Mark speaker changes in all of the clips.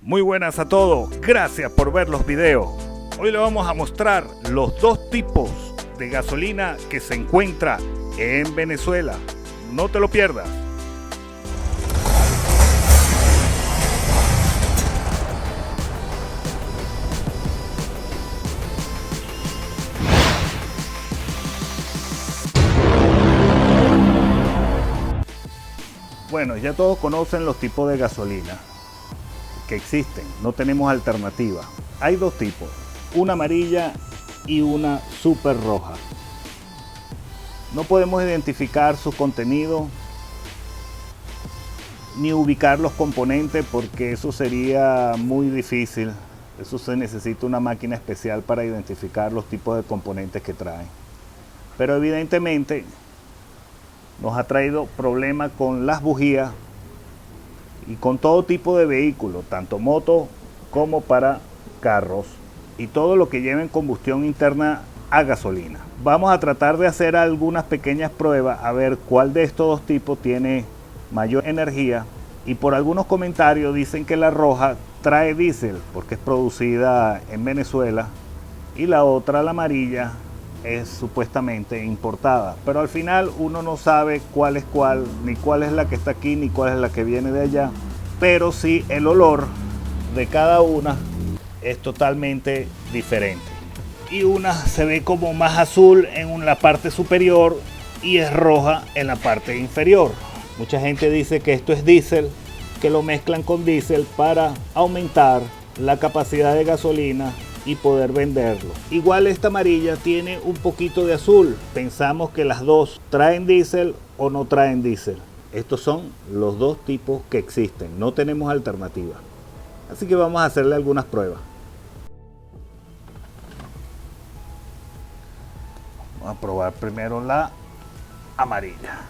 Speaker 1: Muy buenas a todos, gracias por ver los videos. Hoy le vamos a mostrar los dos tipos de gasolina que se encuentra en Venezuela. No te lo pierdas. Bueno, ya todos conocen los tipos de gasolina que existen, no tenemos alternativa. Hay dos tipos, una amarilla y una súper roja. No podemos identificar su contenido ni ubicar los componentes porque eso sería muy difícil. Eso se necesita una máquina especial para identificar los tipos de componentes que traen. Pero evidentemente nos ha traído problemas con las bujías y con todo tipo de vehículos, tanto motos como para carros y todo lo que lleven combustión interna a gasolina. Vamos a tratar de hacer algunas pequeñas pruebas a ver cuál de estos dos tipos tiene mayor energía, y por algunos comentarios dicen que la roja trae diésel porque es producida en Venezuela y la otra, la amarilla, es supuestamente importada, pero al final uno no sabe cuál es cuál, ni cuál es la que está aquí, ni cuál es la que viene de allá, pero sí el olor de cada una es totalmente diferente. Y una se ve como más azul en la parte superior y es roja en la parte inferior. Mucha gente dice que esto es diésel, que lo mezclan con diésel para aumentar la capacidad de gasolina y poder venderlo. Igual esta amarilla tiene un poquito de azul. Pensamos que las dos traen diésel o no traen diésel. Estos son los dos tipos que existen, no tenemos alternativa. Así que vamos a hacerle algunas pruebas. Vamos a probar primero la amarilla.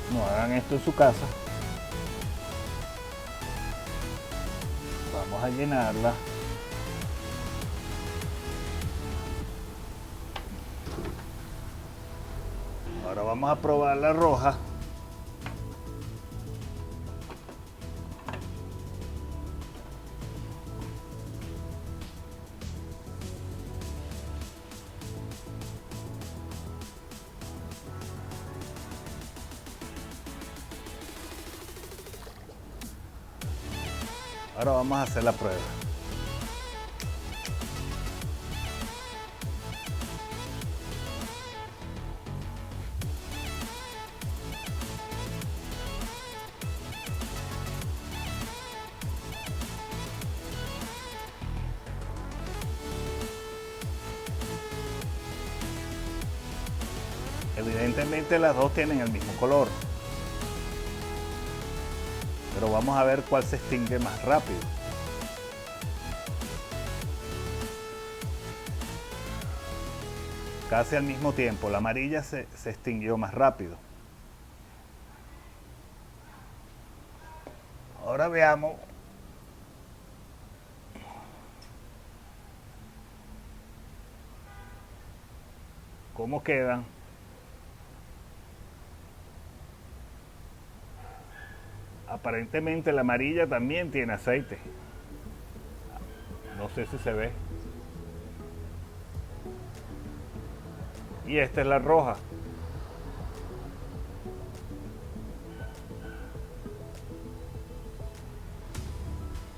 Speaker 1: No hagan esto en su casa. Vamos a llenarla. Ahora vamos a probar la roja. Ahora vamos a hacer la prueba. Evidentemente las dos tienen el mismo color, pero vamos a ver cuál se extingue más rápido. Casi al mismo tiempo, la amarilla se extinguió más rápido. Ahora veamos cómo quedan. Aparentemente la amarilla también tiene aceite. No sé si se ve. Y esta es la roja.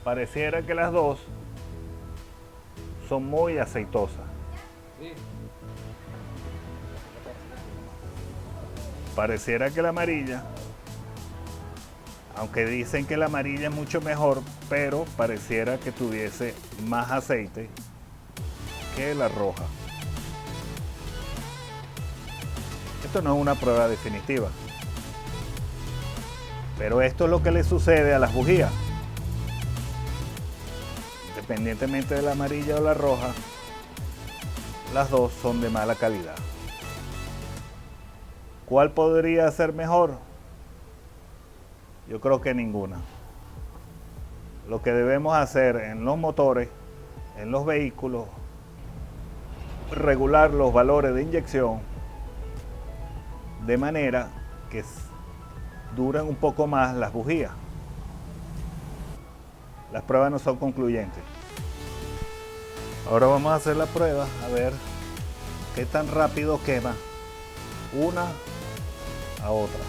Speaker 1: Pareciera que las dos son muy aceitosas. Pareciera que la amarilla, aunque dicen que la amarilla es mucho mejor, pero pareciera que tuviese más aceite que la roja. Esto no es una prueba definitiva, pero esto es lo que le sucede a las bujías. Independientemente de la amarilla o la roja, las dos son de mala calidad. ¿Cuál podría ser mejor? Yo creo que ninguna. lo que debemos hacer en los motores, en los vehículos, regular los valores de inyección de manera que duren un poco más las bujías. Las pruebas no son concluyentes. Ahora vamos a hacer la prueba a ver qué tan rápido quema una a otra.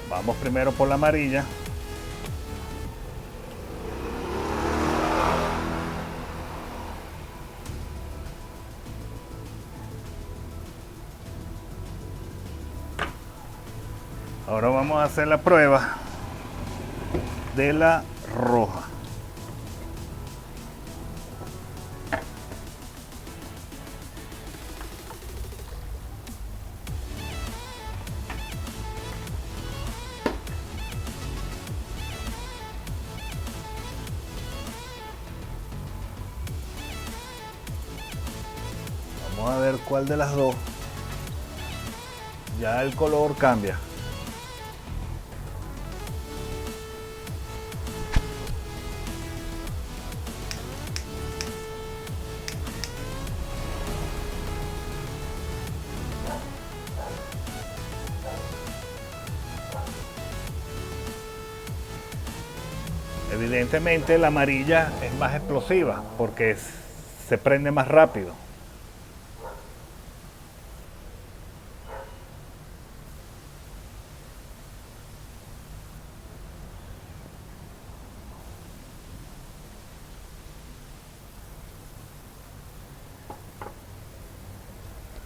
Speaker 1: Vamos primero por la amarilla. Ahora vamos a hacer la prueba de la roja. Vamos a ver cuál de las dos. Ya el color cambia. Evidentemente la amarilla es más explosiva porque se prende más rápido.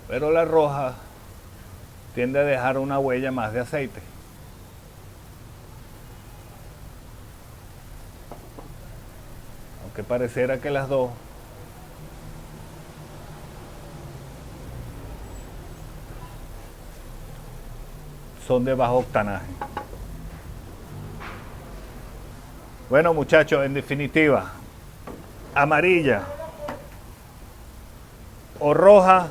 Speaker 1: Pero la roja tiende a dejar una huella más de aceite. Aunque pareciera que las dos son de bajo octanaje. Bueno, muchachos, en definitiva, amarilla o roja,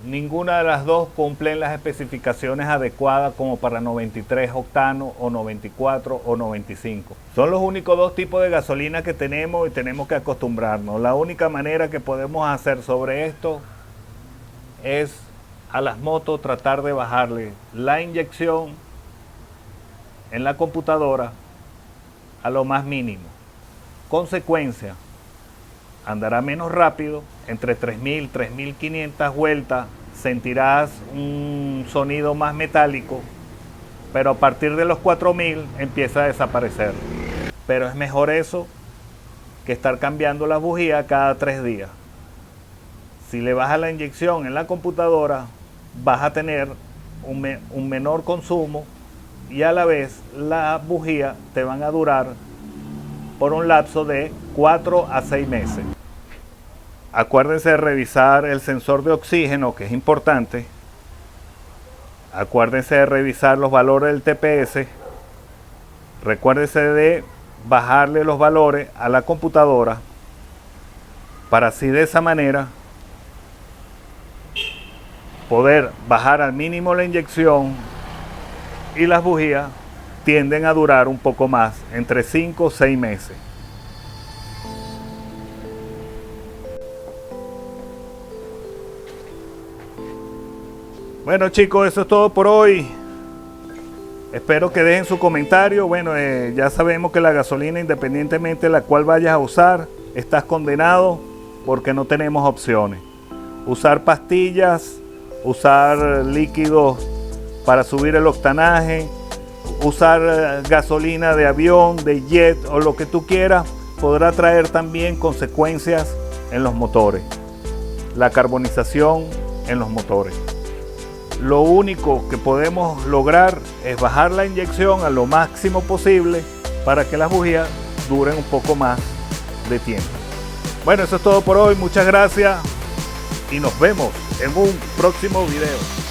Speaker 1: ninguna de las dos cumplen las especificaciones adecuadas como para 93 octanos o 94 o 95. Son los únicos dos tipos de gasolina que tenemos y tenemos que acostumbrarnos. La única manera que podemos hacer sobre esto es a las motos tratar de bajarle la inyección en la computadora a lo más mínimo. Consecuencia, andará menos rápido, entre 3.000 y 3.500 vueltas sentirás un sonido más metálico, pero a partir de los 4.000 empieza a desaparecer. Pero es mejor eso que estar cambiando la bujía cada 3 días. Si le bajas la inyección en la computadora, vas a tener un menor consumo y a la vez las bujías te van a durar por un lapso de 4 a 6 meses. Acuérdense de revisar el sensor de oxígeno, que es importante. Acuérdense de revisar los valores del TPS. Recuérdense de bajarle los valores a la computadora para así de esa manera poder bajar al mínimo la inyección, y las bujías tienden a durar un poco más, entre 5 o 6 meses. Bueno, chicos, eso es todo por hoy. Espero que dejen su comentario. Bueno, ya sabemos que la gasolina, independientemente de la cual vayas a usar, estás condenado porque no tenemos opciones. Usar pastillas, usar líquidos para subir el octanaje, usar gasolina de avión, de jet o lo que tú quieras, podrá traer también consecuencias en los motores. La carbonización en los motores. Lo único que podemos lograr es bajar la inyección a lo máximo posible para que las bujías duren un poco más de tiempo. Bueno, eso es todo por hoy. Muchas gracias y nos vemos en un próximo video.